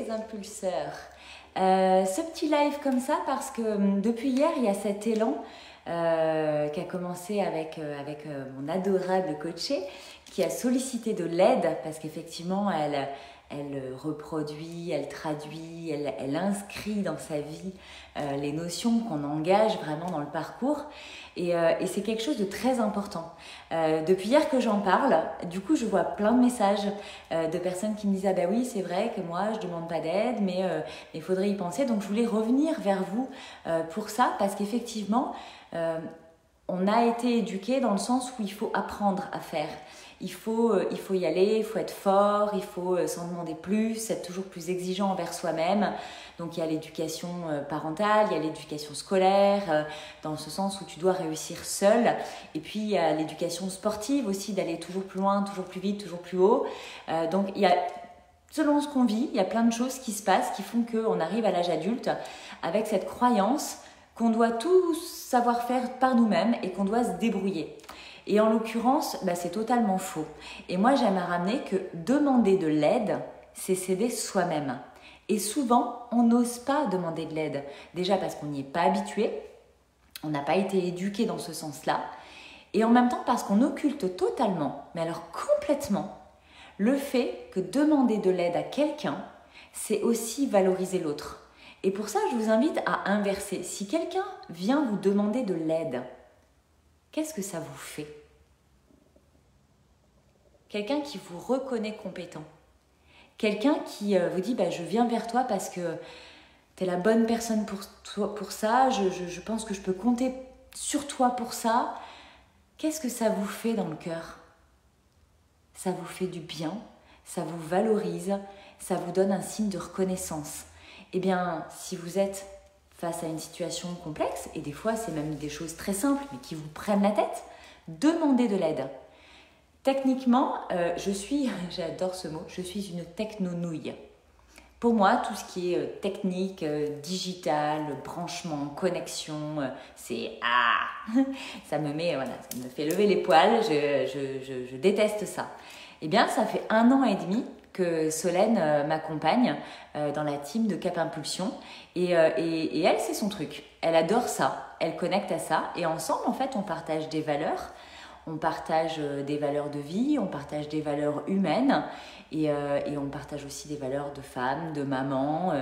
les impulseurs. Ce petit live comme ça parce que depuis hier, il y a cet élan qui a commencé avec mon adorable coachée qui a sollicité de l'aide parce qu'effectivement, elle reproduit, elle traduit, elle inscrit dans sa vie les notions qu'on engage vraiment dans le parcours. Et c'est quelque chose de très important. Depuis hier que j'en parle, du coup, je vois plein de messages de personnes qui me disent « Ah ben oui, c'est vrai que moi, je ne demande pas d'aide, mais il faudrait y penser. » Donc, je voulais revenir vers vous pour ça, parce qu'effectivement, on a été éduqués dans le sens où il faut apprendre à faire. Il faut y aller, il faut être fort, il faut s'en demander plus, être toujours plus exigeant envers soi-même. Donc il y a l'éducation parentale, il y a l'éducation scolaire, dans ce sens où tu dois réussir seul. Et puis il y a l'éducation sportive aussi, d'aller toujours plus loin, toujours plus vite, toujours plus haut. Donc il y a, selon ce qu'on vit, il y a plein de choses qui se passent qui font qu'on arrive à l'âge adulte avec cette croyance qu'on doit tout savoir faire par nous-mêmes et qu'on doit se débrouiller. Et en l'occurrence, c'est totalement faux. Et moi, j'aime à ramener que demander de l'aide, c'est s'aider soi-même. Et souvent, on n'ose pas demander de l'aide. Déjà parce qu'on n'y est pas habitué, on n'a pas été éduqué dans ce sens-là. Et en même temps, parce qu'on occulte totalement, mais alors complètement, le fait que demander de l'aide à quelqu'un, c'est aussi valoriser l'autre. Et pour ça, je vous invite à inverser. Si quelqu'un vient vous demander de l'aide, qu'est-ce que ça vous fait? Quelqu'un qui vous reconnaît compétent. Quelqu'un qui vous dit je viens vers toi parce que tu es la bonne personne pour ça, je pense que je peux compter sur toi pour ça. Qu'est-ce que ça vous fait dans le cœur? Ça vous fait du bien, ça vous valorise, ça vous donne un signe de reconnaissance. Eh bien, si vous êtes face à une situation complexe, et des fois c'est même des choses très simples mais qui vous prennent la tête, demandez de l'aide. Techniquement, j'adore ce mot, je suis une techno-nouille. Pour moi, tout ce qui est technique, digital, branchement, connexion, c'est ça me fait lever les poils, je déteste ça. Eh bien, ça fait 1 an et demi que Solène m'accompagne dans la team de Cap Impulsion et elle, c'est son truc. Elle adore ça, elle connecte à ça et ensemble, en fait, on partage des valeurs. On partage des valeurs de vie, on partage des valeurs humaines et on partage aussi des valeurs de femme, de maman.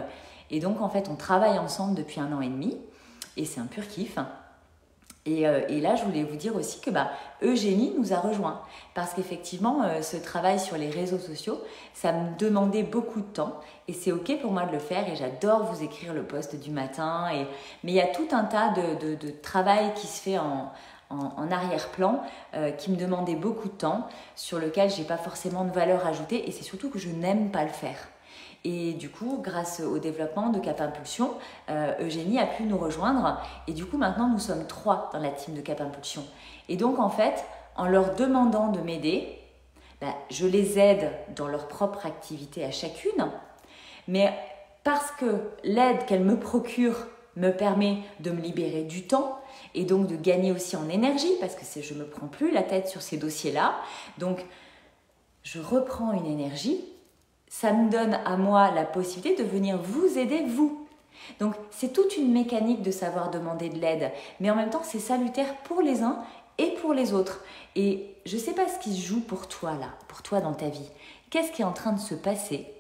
Et donc, en fait, on travaille ensemble depuis 1 an et demi et c'est un pur kiff. Et là, je voulais vous dire aussi que Eugénie nous a rejoints parce qu'effectivement, ce travail sur les réseaux sociaux, ça me demandait beaucoup de temps et c'est OK pour moi de le faire et j'adore vous écrire le post du matin. Mais il y a tout un tas de travail qui se fait en arrière-plan qui me demandait beaucoup de temps, sur lequel je n'ai pas forcément de valeur ajoutée et c'est surtout que je n'aime pas le faire. Et du coup, grâce au développement de Cap Impulsion, Eugénie a pu nous rejoindre et du coup maintenant nous sommes 3 dans la team de Cap Impulsion. Et donc en fait, en leur demandant de m'aider, je les aide dans leur propre activité à chacune, mais parce que l'aide qu'elle me procure me permet de me libérer du temps et donc de gagner aussi en énergie parce que je ne me prends plus la tête sur ces dossiers-là. Donc, je reprends une énergie. Ça me donne à moi la possibilité de venir vous aider, vous. Donc, c'est toute une mécanique de savoir demander de l'aide. Mais en même temps, c'est salutaire pour les uns et pour les autres. Et je ne sais pas ce qui se joue pour toi là, pour toi dans ta vie. Qu'est-ce qui est en train de se passer?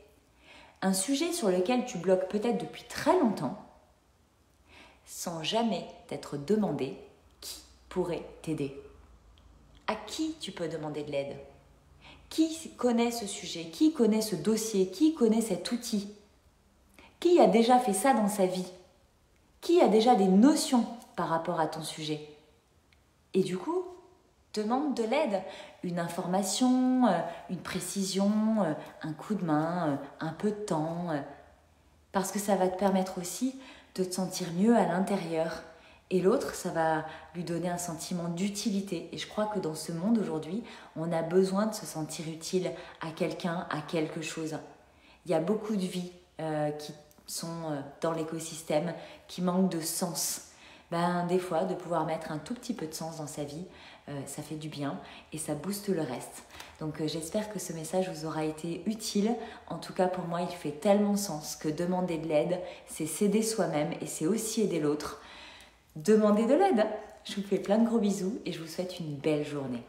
Un sujet sur lequel tu bloques peut-être depuis très longtemps, sans jamais t'être demandé qui pourrait t'aider. À qui tu peux demander de l'aide? Qui connaît ce sujet? Qui connaît ce dossier? Qui connaît cet outil? Qui a déjà fait ça dans sa vie? Qui a déjà des notions par rapport à ton sujet? Et du coup, demande de l'aide, une information, une précision, un coup de main, un peu de temps, parce que ça va te permettre aussi de te sentir mieux à l'intérieur. Et l'autre, ça va lui donner un sentiment d'utilité. Et je crois que dans ce monde aujourd'hui, on a besoin de se sentir utile à quelqu'un, à quelque chose. Il y a beaucoup de vies qui sont dans l'écosystème, qui manquent de sens. Des fois, de pouvoir mettre un tout petit peu de sens dans sa vie, ça fait du bien et ça booste le reste. Donc j'espère que ce message vous aura été utile. En tout cas pour moi il fait tellement sens que demander de l'aide, c'est s'aider soi-même et c'est aussi aider l'autre. Demandez de l'aide. Je vous fais plein de gros bisous et je vous souhaite une belle journée.